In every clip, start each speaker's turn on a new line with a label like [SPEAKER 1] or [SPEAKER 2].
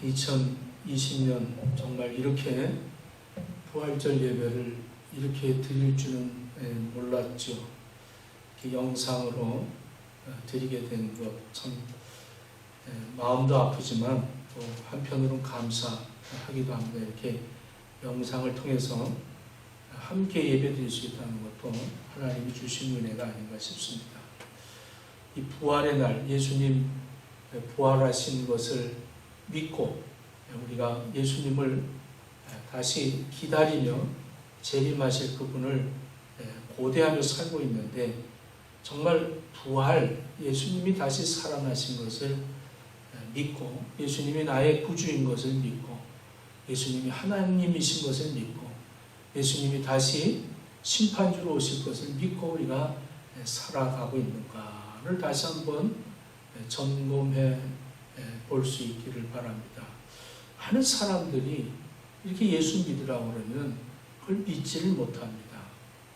[SPEAKER 1] 2020년 정말 이렇게 부활절 예배를 이렇게 드릴 줄은 몰랐죠. 이렇게 영상으로 드리게 된 것 참 마음도 아프지만 또 한편으로는 감사하기도 합니다. 이렇게 영상을 통해서 함께 예배 드릴 수 있다는 것도 하나님이 주신 은혜가 아닌가 싶습니다. 이 부활의 날, 예수님 부활하신 것을 믿고 우리가 예수님을 다시 기다리며 재림하실 그분을 고대하며 살고 있는데, 정말 부활, 예수님이 다시 살아나신 것을 믿고, 예수님이 나의 구주인 것을 믿고, 예수님이 하나님이신 것을 믿고, 예수님이 다시 심판주로 오실 것을 믿고 우리가 살아가고 있는가를 다시 한번 점검해 볼 수 있기를 바랍니다. 많은 사람들이 이렇게 예수 믿으라고 그러면 그걸 믿지를 못합니다.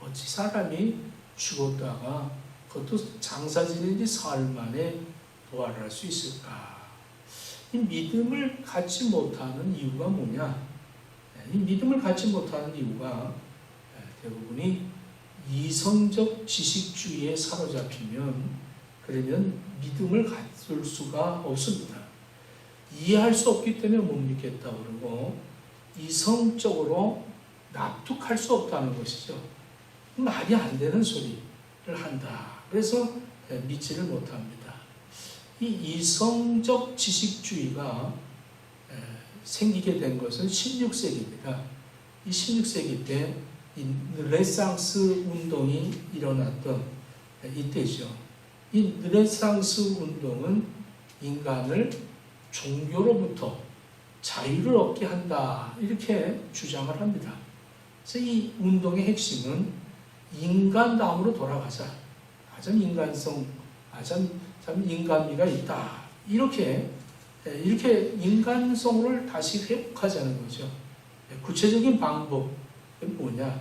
[SPEAKER 1] 어찌 사람이 죽었다가 그것도 장사 지낸 지 사흘 만에 부활할 수 있을까? 이 믿음을 갖지 못하는 이유가 뭐냐? 이 믿음을 갖지 못하는 이유가 대부분이 이성적 지식주의에 사로잡히면, 그러면 믿음을 갖을 수가 없습니다. 이해할 수 없기 때문에 못 믿겠다고 그러고, 이성적으로 납득할 수 없다는 것이죠. 말이 안 되는 소리를 한다. 그래서 믿지를 못합니다. 이 이성적 지식주의가 생기게 된 것은 16세기입니다. 이 16세기 때 이 르네상스 운동이 일어났던 이때죠. 이 르네상스 운동은 인간을 종교로부터 자유를 얻게 한다, 이렇게 주장을 합니다. 그래서 이 운동의 핵심은 인간다움으로 돌아가자, 참 인간성, 참 인간미가 있다, 이렇게 인간성을 다시 회복하자는 거죠. 구체적인 방법은 뭐냐?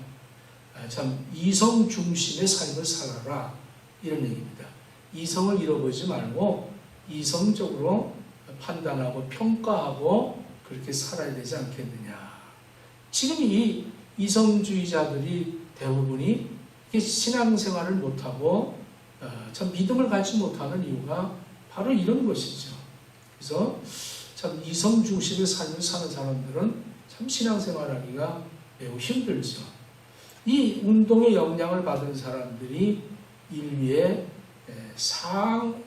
[SPEAKER 1] 참 이성 중심의 삶을 살아라, 이런 얘기입니다. 이성을 잃어버리지 말고 이성적으로 판단하고 평가하고 그렇게 살아야 되지 않겠느냐. 지금 이 이성주의자들이 대부분이 신앙생활을 못하고 참 믿음을 갖지 못하는 이유가 바로 이런 것이죠. 그래서 참 이성 중심의 삶을 사는 사람들은 참 신앙생활하기가 매우 힘들죠. 이 운동의 영향을 받은 사람들이 인류의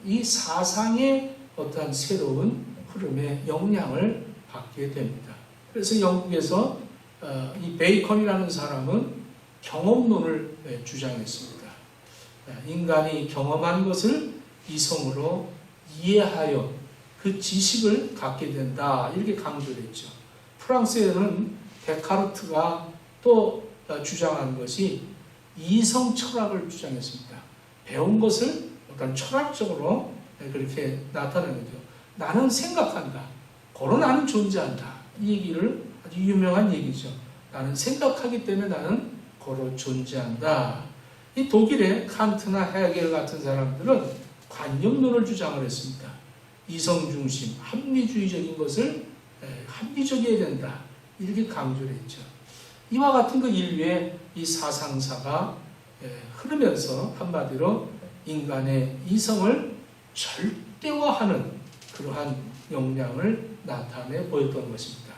[SPEAKER 1] 이 사상의 어떠한 새로운 흐름에 영향을 받게 됩니다. 그래서 영국에서 이 베이컨이라는 사람은 경험론을 주장했습니다. 인간이 경험한 것을 이성으로 이해하여 그 지식을 갖게 된다, 이렇게 강조를 했죠. 프랑스에는 데카르트가 또 주장한 것이 이성 철학을 주장했습니다. 배운 것을 어떤 철학적으로 그렇게 나타내는 거죠. 나는 생각한다, 고로 나는 존재한다, 이 얘기를 아주 유명한 얘기죠. 나는 생각하기 때문에 나는 고로 존재한다. 이 독일의 칸트나 헤겔 같은 사람들은 관념론을 주장을 했습니다. 이성중심, 합리주의적인 것을 합리적이어야 된다, 이렇게 강조를 했죠. 이와 같은 그 인류의 이 사상사가 흐르면서 한마디로 인간의 이성을 절대화하는 그러한 역량을 나타내 보였던 것입니다.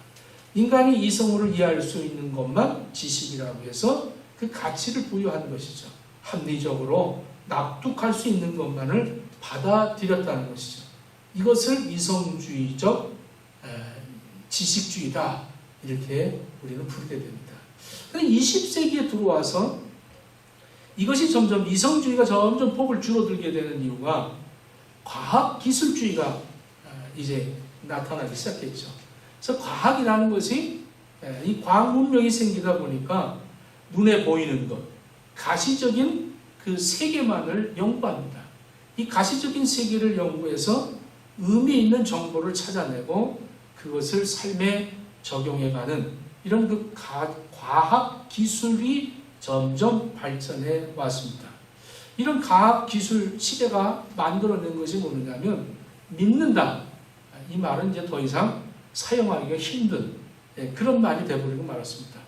[SPEAKER 1] 인간이 이성으로 이해할 수 있는 것만 지식이라고 해서 그 가치를 부여한 것이죠. 합리적으로 납득할 수 있는 것만을 받아들였다는 것이죠. 이것을 이성주의적 지식주의다, 이렇게 우리는 부르게 됩니다. 그런데 20세기에 들어와서 이것이 점점, 이성주의가 점점 폭을 줄어들게 되는 이유가 과학기술주의가 이제 나타나기 시작했죠. 그래서 과학이라는 것이, 이 과학 문명이 생기다 보니까 눈에 보이는 것, 가시적인 그 세계만을 연구합니다. 이 가시적인 세계를 연구해서 의미 있는 정보를 찾아내고 그것을 삶에 적용해가는 이런 그 과학 기술이 점점 발전해 왔습니다. 이런 과학 기술 시대가 만들어낸 것이 뭐냐면 믿는다. 이 말은 이제 더 이상 사용하기가 힘든 그런 말이 되어버리고 말았습니다.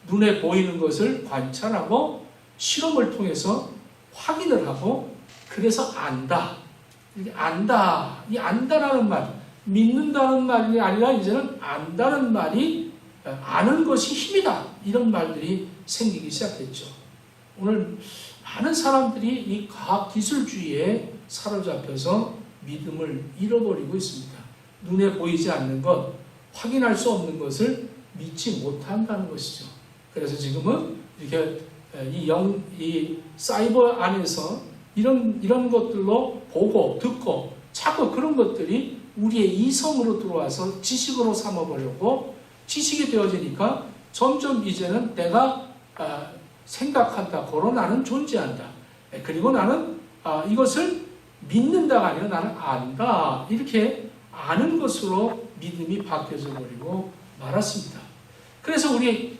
[SPEAKER 1] 눈에 보이는 것을 관찰하고 실험을 통해서 확인을 하고 그래서 안다. 안다. 이 안다라는 말, 믿는다는 말이 아니라 이제는 안다는 말이 아는 것이 힘이다. 이런 말들이 생기기 시작했죠. 오늘 많은 사람들이 이 과학기술주의에 사로잡혀서 믿음을 잃어버리고 있습니다. 눈에 보이지 않는 것, 확인할 수 없는 것을 믿지 못한다는 것이죠. 그래서 지금은 이렇게 이 사이버 안에서 이런 것들로 보고 듣고 자꾸 그런 것들이 우리의 이성으로 들어와서 지식으로 삼아보려고 지식이 되어지니까 점점 이제는 내가 생각한다. 고로 나는 존재한다. 그리고 나는 이것을 믿는다가 아니라 나는 안다. 이렇게 아는 것으로 믿음이 바뀌어져 버리고 말았습니다. 그래서 우리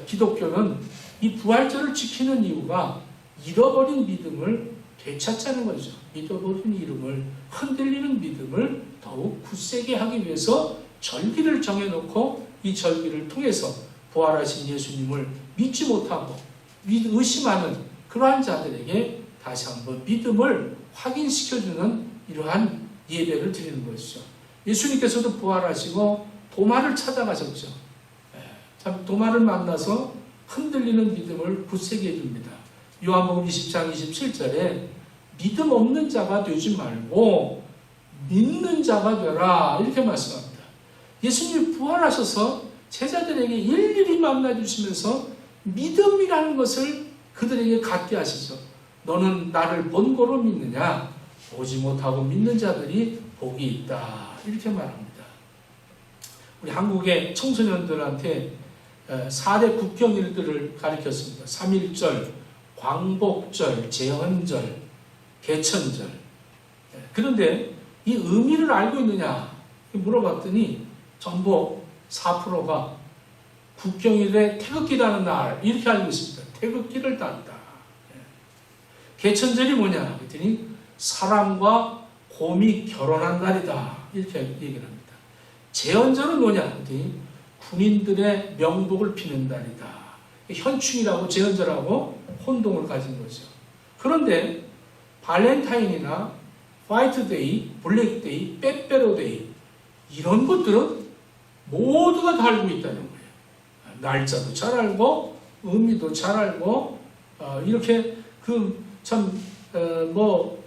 [SPEAKER 1] 기독교는 이 부활절을 지키는 이유가 잃어버린 믿음을 되찾자는 거죠. 잃어버린 이름을, 흔들리는 믿음을 더욱 굳세게 하기 위해서 절기를 정해놓고 이 절기를 통해서 부활하신 예수님을 믿지 못하고 의심하는 그러한 자들에게 다시 한번 믿음을 확인시켜주는 이러한 예배를 드리는 것이죠. 예수님께서도 부활하시고 도마를 찾아가셨죠. 참 도마를 만나서 흔들리는 믿음을 굳세게 해줍니다. 요한복음 20장 27절에 믿음 없는 자가 되지 말고 믿는 자가 되라 이렇게 말씀합니다. 예수님이 부활하셔서 제자들에게 일일이 만나주시면서 믿음이라는 것을 그들에게 갖게 하시죠. 너는 나를 본고로 믿느냐? 보지 못하고 믿는 자들이 복이 있다. 이렇게 말합니다. 우리 한국의 청소년들한테 4대 국경일들을 가르쳤습니다. 3.1절, 광복절, 제헌절, 개천절. 그런데 이 의미를 알고 있느냐 물어봤더니 전부 4%가 국경일에 태극기라는 날 이렇게 알고 있습니다. 태극기를 딴다. 개천절이 뭐냐 그랬더니 사람과 곰이 결혼한 날이다. 이렇게 얘기를 합니다. 제헌절은 뭐냐 그랬더니 군인들의 명복을 피는 날이다. 현충이라고 제헌절하고 혼동을 가진 거죠. 그런데 발렌타인이나 화이트데이, 블랙데이, 빼빼로데이 이런 것들은 모두가 다 알고 있다는 거예요. 날짜도 잘 알고 의미도 잘 알고 이렇게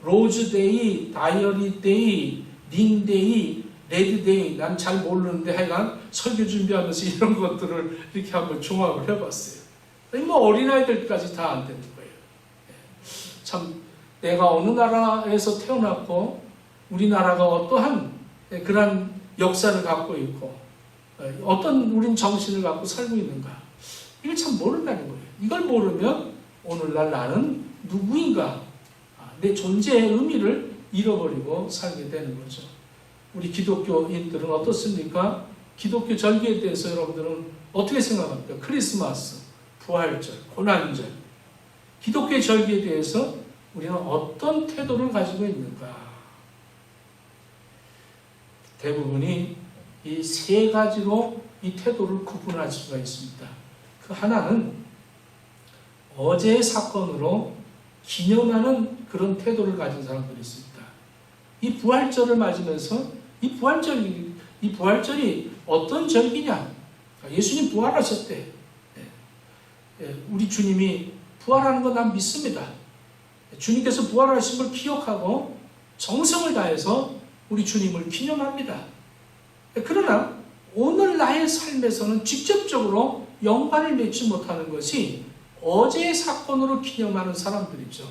[SPEAKER 1] 로즈데이, 다이어리데이, 링데이, 레드데이 난 잘 모르는데 하여간 설교 준비하면서 이런 것들을 이렇게 한번 종합을 해봤어요. 어린아이들까지 다 안 되는 거예요. 참 내가 어느 나라에서 태어났고 우리나라가 어떠한 그런 역사를 갖고 있고 어떤 우린 정신을 갖고 살고 있는가 이걸 참 모른다는 거예요. 이걸 모르면 오늘날 나는 누구인가 내 존재의 의미를 잃어버리고 살게 되는 거죠. 우리 기독교인들은 어떻습니까? 기독교 절기에 대해서 여러분들은 어떻게 생각합니까? 크리스마스, 부활절, 고난절 기독교의 절기에 대해서 우리는 어떤 태도를 가지고 있는가? 대부분이 이 세 가지로 이 태도를 구분할 수가 있습니다. 그 하나는 어제의 사건으로 기념하는 그런 태도를 가진 사람들이 있습니다. 이 부활절을 맞으면서 이 부활절이 어떤 절기냐? 예수님 부활하셨대. 우리 주님이 부활하는 거 난 믿습니다. 주님께서 부활하신 걸 기억하고 정성을 다해서 우리 주님을 기념합니다. 그러나 오늘 나의 삶에서는 직접적으로 연관을 맺지 못하는 것이 어제의 사건으로 기념하는 사람들이죠.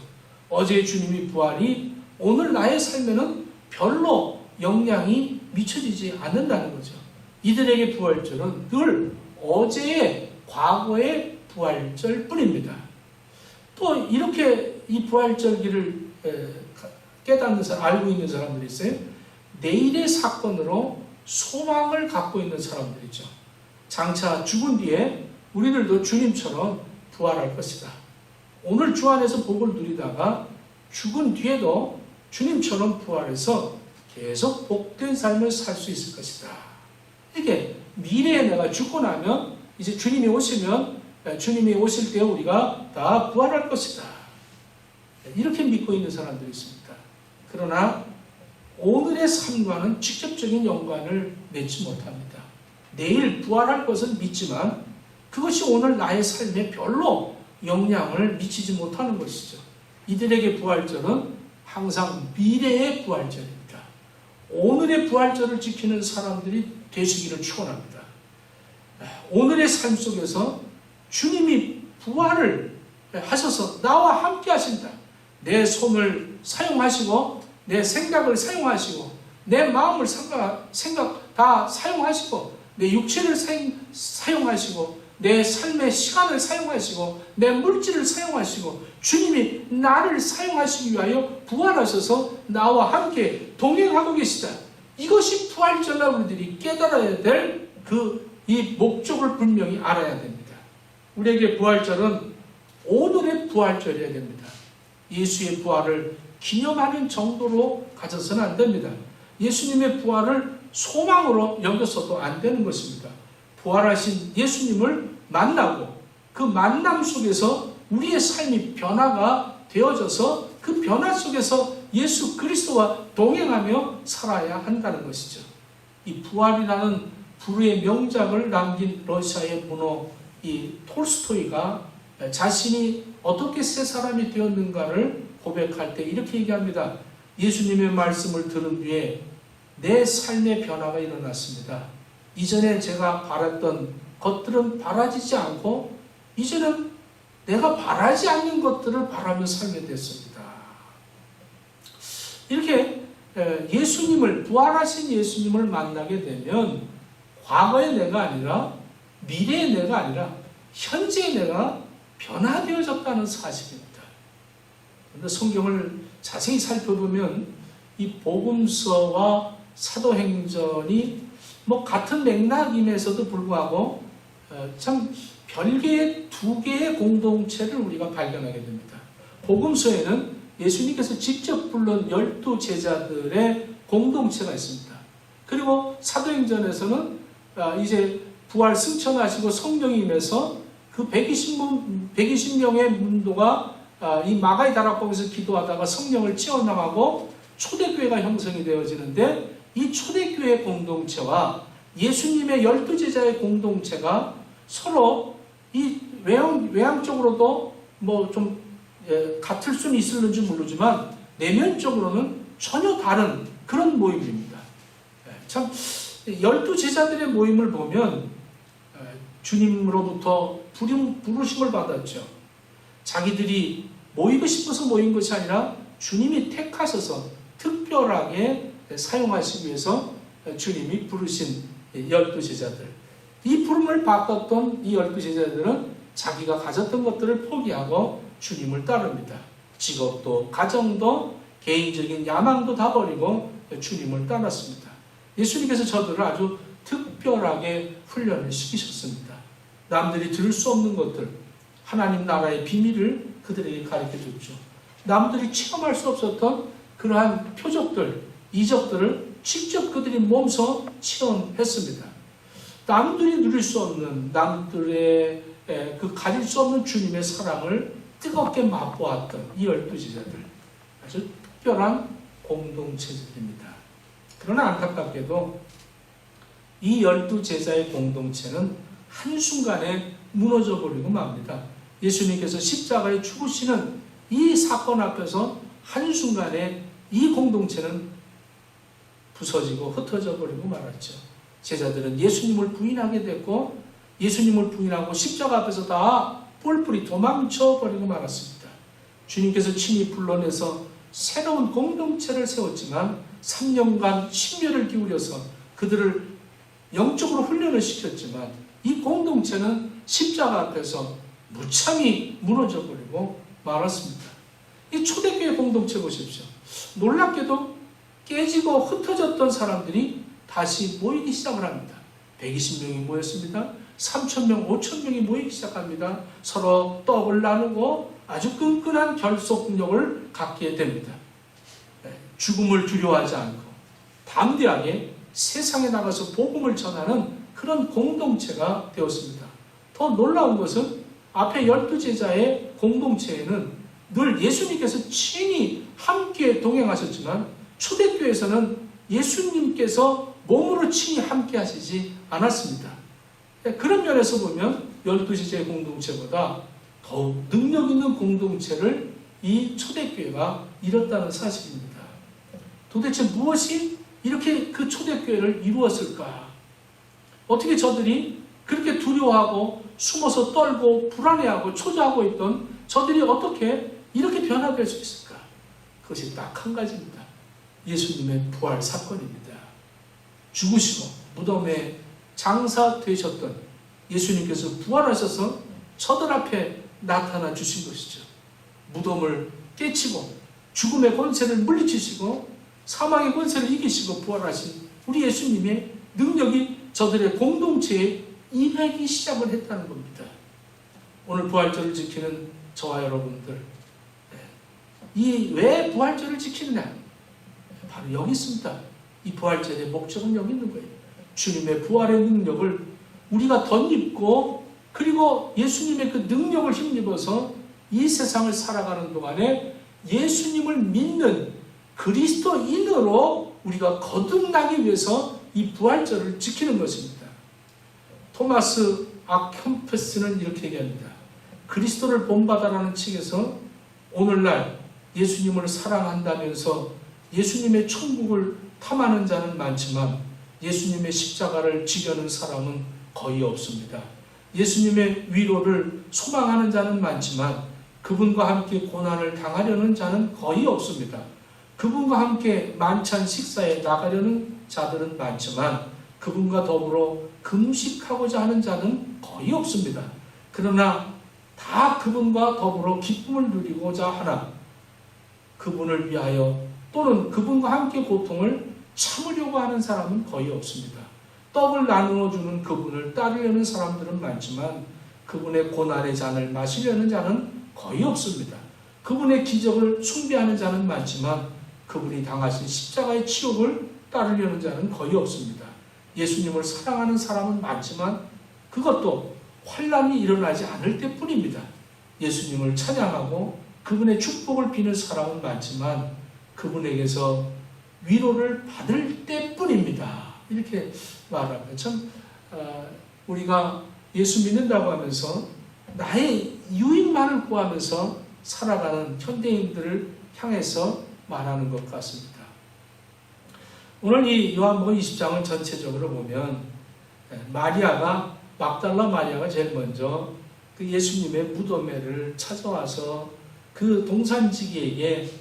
[SPEAKER 1] 어제의 주님이 부활이 오늘 나의 삶에는 별로 영향이 미쳐지지 않는다는 거죠. 이들에게 부활절은 늘 어제의 과거의 부활절 뿐입니다. 또 이렇게 이 부활절기를 깨닫는 사람, 알고 있는 사람들이 있어요. 내일의 사건으로 소망을 갖고 있는 사람들이죠. 장차 죽은 뒤에 우리들도 주님처럼 부활할 것이다. 오늘 주 안에서 복을 누리다가 죽은 뒤에도 주님처럼 부활해서 계속 복된 삶을 살 수 있을 것이다. 이게 미래에 내가 죽고 나면 이제 주님이 오시면 주님이 오실 때 우리가 다 부활할 것이다. 이렇게 믿고 있는 사람들이 있습니다. 그러나 오늘의 삶과는 직접적인 연관을 맺지 못합니다. 내일 부활할 것은 믿지만 그것이 오늘 나의 삶에 별로 영향을 미치지 못하는 것이죠. 이들에게 부활절은 항상 미래의 부활절입니다. 오늘의 부활절을 지키는 사람들이 되시기를 축원합니다. 오늘의 삶 속에서 주님이 부활을 하셔서 나와 함께 하신다. 내 손을 사용하시고 내 생각을 사용하시고 내 마음을 생각 다 사용하시고 내 육체를 사용하시고 내 삶의 시간을 사용하시고 내 물질을 사용하시고 주님이 나를 사용하시기 위하여 부활하셔서 나와 함께 동행하고 계시다. 이것이 부활절날 우리들이 깨달아야 될 이 목적을 분명히 알아야 됩니다. 우리에게 부활절은 오늘의 부활절이어야 됩니다. 예수의 부활을 기념하는 정도로 가져서는 안 됩니다. 예수님의 부활을 소망으로 여겨서도 안 되는 것입니다. 부활하신 예수님을 만나고 그 만남 속에서 우리의 삶이 변화가 되어져서 그 변화 속에서 예수 그리스도와 동행하며 살아야 한다는 것이죠. 이 부활이라는 불후의 명작을 남긴 러시아의 문호 이 톨스토이가 자신이 어떻게 새 사람이 되었는가를 고백할 때 이렇게 얘기합니다. 예수님의 말씀을 들은 뒤에 내 삶의 변화가 일어났습니다. 이전에 제가 바랐던 것들은 바라지지 않고 이제는 내가 바라지 않는 것들을 바라며 살게 됐습니다. 이렇게 예수님을 부활하신 예수님을 만나게 되면 과거의 내가 아니라 미래의 내가 아니라 현재의 내가 변화되어졌다는 사실입니다. 그런데 성경을 자세히 살펴보면 이 복음서와 사도행전이 같은 맥락임에서도 불구하고 참 별개의 두 개의 공동체를 우리가 발견하게 됩니다. 복음서에는 예수님께서 직접 불른 12 제자들의 공동체가 있습니다. 그리고 사도행전에서는 이제 부활 승천하시고 성령이 임해서 그 120명의 문도가 이 마가의 다락방에서 기도하다가 성령을 채워나가고 초대교회가 형성이 되어지는데 이 초대교회 공동체와 예수님의 12 제자의 공동체가 서로 이 외향적으로도 좀 같을 수는 있을는지 모르지만 내면적으로는 전혀 다른 그런 모임입니다. 참 12 제자들의 모임을 보면 주님으로부터 부르심을 받았죠. 자기들이 모이고 싶어서 모인 것이 아니라 주님이 택하셔서 특별하게 사용하시기 위해서 주님이 부르신 12 제자들. 이 부름을 받았던 이 12 제자들은 자기가 가졌던 것들을 포기하고 주님을 따릅니다. 직업도 가정도 개인적인 야망도 다 버리고 주님을 따랐습니다. 예수님께서 저들을 아주 특별하게 훈련을 시키셨습니다. 남들이 들을 수 없는 것들, 하나님 나라의 비밀을 그들에게 가르쳐줬죠. 남들이 체험할 수 없었던 그러한 표적들, 이적들을 직접 그들이 몸소 체험했습니다. 남들이 누릴 수 없는, 남들의 가질 수 없는 주님의 사랑을 뜨겁게 맛보았던 이 12 제자들, 아주 특별한 공동체들입니다. 그러나 안타깝게도 이 12 제자의 공동체는 한순간에 무너져 버리고 맙니다. 예수님께서 십자가에 죽으시는 이 사건 앞에서 한순간에 이 공동체는 부서지고 흩어져 버리고 말았죠. 제자들은 예수님을 부인하게 됐고 예수님을 부인하고 십자가 앞에서 다 뿔뿔이 도망쳐 버리고 말았습니다. 주님께서 친히 불러내서 새로운 공동체를 세웠지만 3년간 심혈을 기울여서 그들을 영적으로 훈련을 시켰지만 이 공동체는 십자가 앞에서 무참히 무너져 버리고 말았습니다. 이 초대교회 공동체 보십시오. 놀랍게도 깨지고 흩어졌던 사람들이 다시 모이기 시작을 합니다. 120명이 모였습니다. 3,000명, 5,000명이 모이기 시작합니다. 서로 떡을 나누고 아주 끈끈한 결속력을 갖게 됩니다. 죽음을 두려워하지 않고 담대하게 세상에 나가서 복음을 전하는 그런 공동체가 되었습니다. 더 놀라운 것은 앞에 12제자의 공동체에는 늘 예수님께서 친히 함께 동행하셨지만 초대교회에서는 예수님께서 몸으로 친히 함께 하시지 않았습니다. 그런 면에서 보면 12제자의 공동체보다 더욱 능력 있는 공동체를 이 초대교회가 이뤘다는 사실입니다. 도대체 무엇이 이렇게 그 초대교회를 이루었을까? 어떻게 저들이 그렇게 두려워하고 숨어서 떨고 불안해하고 초조하고 있던 저들이 어떻게 이렇게 변화될 수 있을까? 그것이 딱 한 가지입니다. 예수님의 부활 사건입니다. 죽으시고 무덤에 장사되셨던 예수님께서 부활하셔서 저들 앞에 나타나 주신 것이죠. 무덤을 깨치고 죽음의 권세를 물리치시고 사망의 권세를 이기시고 부활하신 우리 예수님의 능력이 저들의 공동체에 임하기 시작을 했다는 겁니다. 오늘 부활절을 지키는 저와 여러분들, 이 왜 부활절을 지키느냐? 바로 여기 있습니다. 이 부활절의 목적은 여기 있는 거예요. 주님의 부활의 능력을 우리가 덧입고 그리고 예수님의 그 능력을 힘입어서 이 세상을 살아가는 동안에 예수님을 믿는 그리스도인으로 우리가 거듭나기 위해서 이 부활절을 지키는 것입니다. 토마스 아켐페스는 이렇게 얘기합니다. 그리스도를 본받아라는 책에서 오늘날 예수님을 사랑한다면서 예수님의 천국을 탐하는 자는 많지만 예수님의 십자가를 지려는 사람은 거의 없습니다. 예수님의 위로를 소망하는 자는 많지만 그분과 함께 고난을 당하려는 자는 거의 없습니다. 그분과 함께 만찬 식사에 나가려는 자들은 많지만 그분과 더불어 금식하고자 하는 자는 거의 없습니다. 그러나 다 그분과 더불어 기쁨을 누리고자 하나 그분을 위하여 또는 그분과 함께 고통을 참으려고 하는 사람은 거의 없습니다. 떡을 나누어 주는 그분을 따르려는 사람들은 많지만 그분의 고난의 잔을 마시려는 자는 거의 없습니다. 그분의 기적을 숭배하는 자는 많지만 그분이 당하신 십자가의 치욕을 따르려는 자는 거의 없습니다. 예수님을 사랑하는 사람은 많지만 그것도 환난이 일어나지 않을 때뿐입니다. 예수님을 찬양하고 그분의 축복을 비는 사람은 많지만 그분에게서 위로를 받을 때뿐입니다. 이렇게 말합니다. 참 우리가 예수 믿는다고 하면서 나의 유익만을 구하면서 살아가는 현대인들을 향해서 말하는 것 같습니다. 오늘 이 요한복음 20장을 전체적으로 보면 마리아가 막달라 마리아가 제일 먼저 그 예수님의 무덤에를 찾아와서 그 동산지기에게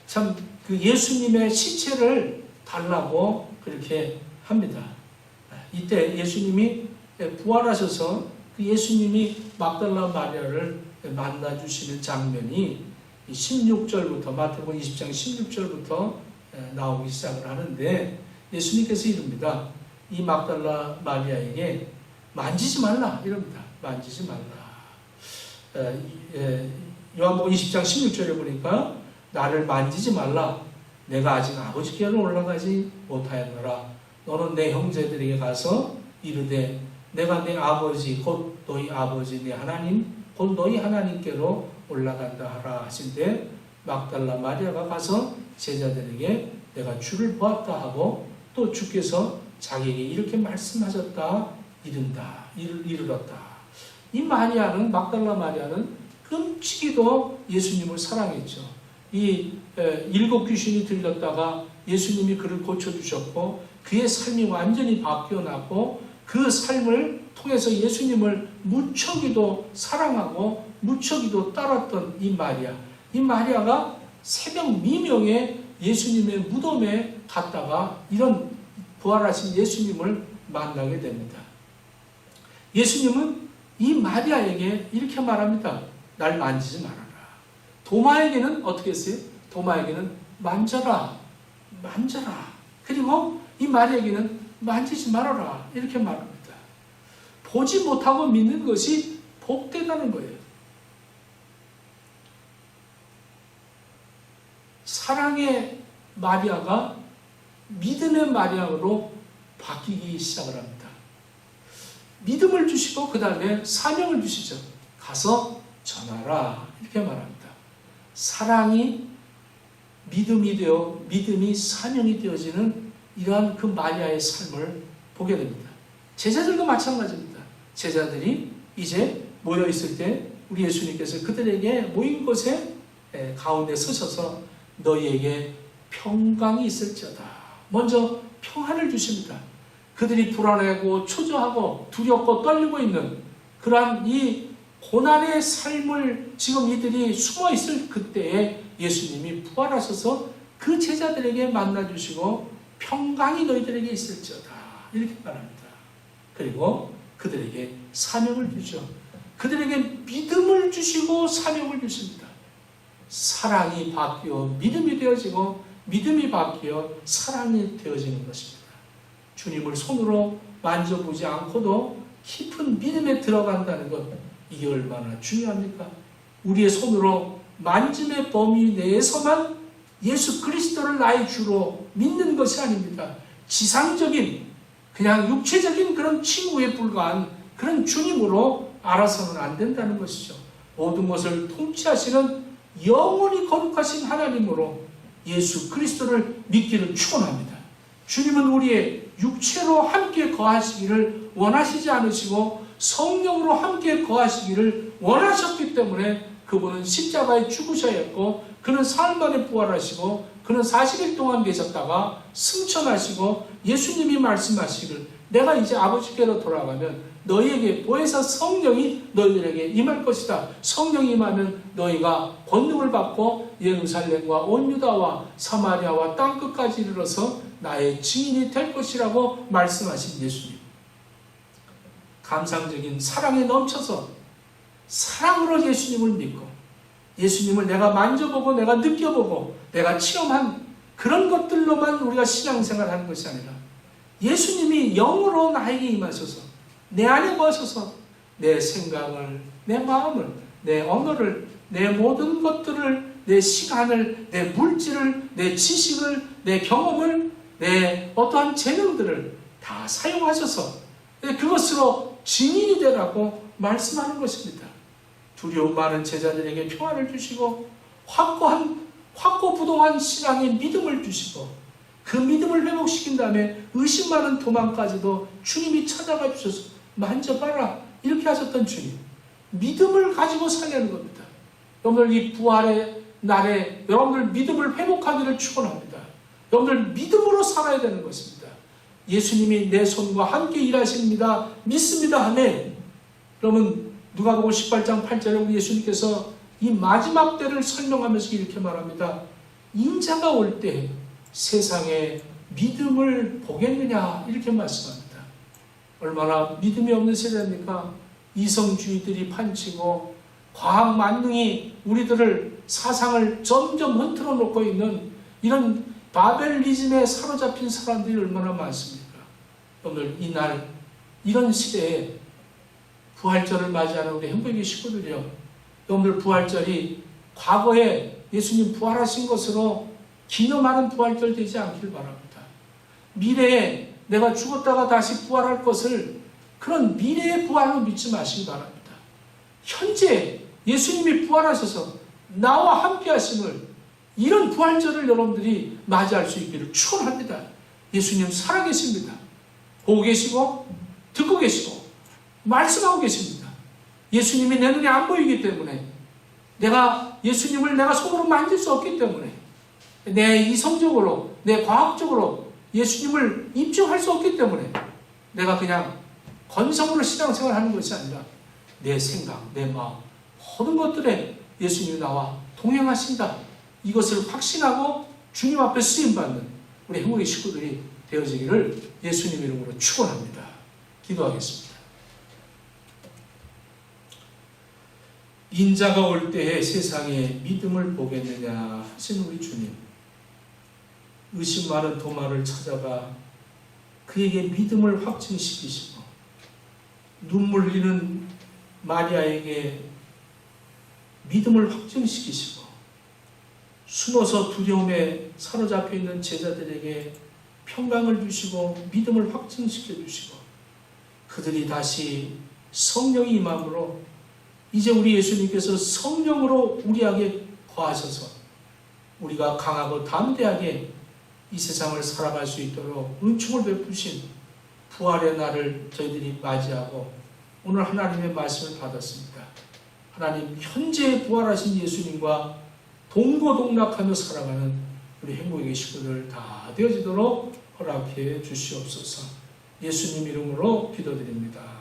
[SPEAKER 1] 참 그 예수님의 시체를 달라고 그렇게 합니다. 이때 예수님이 부활하셔서 그 예수님이 막달라 마리아를 만나주시는 장면이 16절부터 마태복음 20장 16절부터 나오기 시작을 하는데 예수님께서 이릅니다. 이 막달라 마리아에게 만지지 말라 이럽니다. 만지지 말라. 요한복음 20장 16절에 보니까 나를 만지지 말라. 내가 아직 아버지께로 올라가지 못하였노라. 너는 내 형제들에게 가서 이르되 내가 내 아버지 곧 너희 아버지 내 하나님 곧 너희 하나님께로 올라간다 하라 하신데 막달라 마리아가 가서 제자들에게 내가 주를 보았다 하고 또 주께서 자기에게 이렇게 말씀하셨다 이르렀다. 이 마리아는 막달라 마리아는 끔찍이도 예수님을 사랑했죠. 이 7 귀신이 들렸다가 예수님이 그를 고쳐주셨고 그의 삶이 완전히 바뀌어나고 그 삶을 통해서 예수님을 무척이도 사랑하고 무척이도 따랐던 이 마리아가 새벽 미명에 예수님의 무덤에 갔다가 이런 부활하신 예수님을 만나게 됩니다. 예수님은 이 마리아에게 이렇게 말합니다. 날 만지지 말아라. 도마에게는 어떻게 했어요? 도마에게는 만져라. 그리고 이 마리아에게는 만지지 말아라. 이렇게 말합니다. 보지 못하고 믿는 것이 복되다는 거예요. 사랑의 마리아가 믿음의 마리아로 바뀌기 시작을 합니다. 믿음을 주시고 그 다음에 사명을 주시죠. 가서 전하라 이렇게 말합니다. 사랑이 믿음이 되어 믿음이 사명이 되어지는 이러한 그 마리아의 삶을 보게 됩니다. 제자들도 마찬가지입니다. 제자들이 이제 모여 있을 때 우리 예수님께서 그들에게 모인 곳에 가운데 서셔서 너희에게 평강이 있을지어다. 먼저 평안을 주십니다. 그들이 불안하고 초조하고 두렵고 떨리고 있는 그러한 이 고난의 삶을 지금 이들이 숨어 있을 그때에 예수님이 부활하셔서 그 제자들에게 만나주시고 평강이 너희들에게 있을지어다 이렇게 말합니다. 그리고 그들에게 사명을 주죠. 그들에게 믿음을 주시고 사명을 주십니다. 사랑이 바뀌어 믿음이 되어지고 믿음이 바뀌어 사랑이 되어지는 것입니다. 주님을 손으로 만져보지 않고도 깊은 믿음에 들어간다는 것, 이게 얼마나 중요합니까? 우리의 손으로 만짐의 범위 내에서만 예수 그리스도를 나의 주로 믿는 것이 아닙니다. 지상적인 그냥 육체적인 그런 친구에 불과한 그런 주님으로 알아서는 안 된다는 것이죠. 모든 것을 통치하시는 영원히 거룩하신 하나님으로 예수 그리스도를 믿기를 축원합니다. 주님은 우리의 육체로 함께 거하시기를 원하시지 않으시고 성령으로 함께 거하시기를 원하셨기 때문에 그분은 십자가에 죽으셔야 했고 그는 사흘 만에 부활하시고 그는 40일 동안 계셨다가 승천하시고 예수님이 말씀하시기를 내가 이제 아버지께로 돌아가면 너희에게 보혜사 성령이 너희들에게 임할 것이다. 성령이 임하면 너희가 권능을 받고 예루살렘과 온 유다와 사마리아와 땅끝까지 이르러서 나의 증인이 될 것이라고 말씀하신 예수님. 감상적인 사랑에 넘쳐서 사랑으로 예수님을 믿고 예수님을 내가 만져보고 내가 느껴보고 내가 체험한 그런 것들로만 우리가 신앙생활을 하는 것이 아니라 예수님이 영으로 나에게 임하셔서 내 안에 거하셔서 내 생각을, 내 마음을, 내 언어를, 내 모든 것들을, 내 시간을, 내 물질을, 내 지식을, 내 경험을, 내 어떠한 재능들을 다 사용하셔서 그것으로 증인이 되라고 말씀하는 것입니다. 두려움 많은 제자들에게 평안을 주시고 확고부동한 신앙의 믿음을 주시고 그 믿음을 회복시킨 다음에 의심 많은 도망까지도 주님이 찾아가 주셔서 만져봐라 이렇게 하셨던 주님. 믿음을 가지고 살려는 겁니다. 여러분들 이 부활의 날에 여러분들 믿음을 회복하기를 축원합니다. 여러분들 믿음으로 살아야 되는 것입니다. 예수님이 내 손과 함께 일하십니다. 믿습니다. 아멘. 그러면 누가복음 18장 8절에 우리 예수님께서 이 마지막 때를 설명하면서 이렇게 말합니다. 인자가 올 때 세상에 믿음을 보겠느냐 이렇게 말씀합니다. 얼마나 믿음이 없는 세대입니까? 이성주의들이 판치고 과학 만능이 우리들을 사상을 점점 흔들어 놓고 있는 이런 바벨리즘에 사로잡힌 사람들이 얼마나 많습니까? 오늘 이날 이런 시대에 부활절을 맞이하는 우리 행복의 식구들이요. 여러분들 부활절이 과거에 예수님 부활하신 것으로 기념하는 부활절 되지 않길 바랍니다. 미래에 내가 죽었다가 다시 부활할 것을 그런 미래의 부활로 믿지 마시기 바랍니다. 현재 예수님이 부활하셔서 나와 함께 하심을 이런 부활절을 여러분들이 맞이할 수 있기를 축원합니다. 예수님 살아계십니다. 보고 계시고 듣고 계시고 말씀하고 계십니다. 예수님이 내 눈에 안 보이기 때문에 예수님을 내가 손으로 만질 수 없기 때문에 내 이성적으로 내 과학적으로 예수님을 입증할 수 없기 때문에 내가 그냥 건성으로 신앙생활을 하는 것이 아니라 내 생각, 내 마음 모든 것들에 예수님이 나와 동행하신다. 이것을 확신하고 주님 앞에 쓰임받는 우리 행복의 식구들이 되어지기를 예수님 이름으로 축원합니다. 기도하겠습니다. 인자가 올 때에 세상에 믿음을 보겠느냐 하신 우리 주님. 의심 많은 도마를 찾아가 그에게 믿음을 확증시키시고 눈물 흘리는 마리아에게 믿음을 확증시키시고 숨어서 두려움에 사로잡혀 있는 제자들에게 평강을 주시고 믿음을 확증시켜 주시고 그들이 다시 성령이 임함으로 이제 우리 예수님께서 성령으로 우리에게 거하셔서 우리가 강하고 담대하게 이 세상을 살아갈 수 있도록 은총을 베푸신 부활의 날을 저희들이 맞이하고 오늘 하나님의 말씀을 받았습니다. 하나님 현재 부활하신 예수님과 동고동락하며 살아가는 우리 행복의 식구들 다 되어지도록 허락해 주시옵소서. 예수님 이름으로 기도드립니다.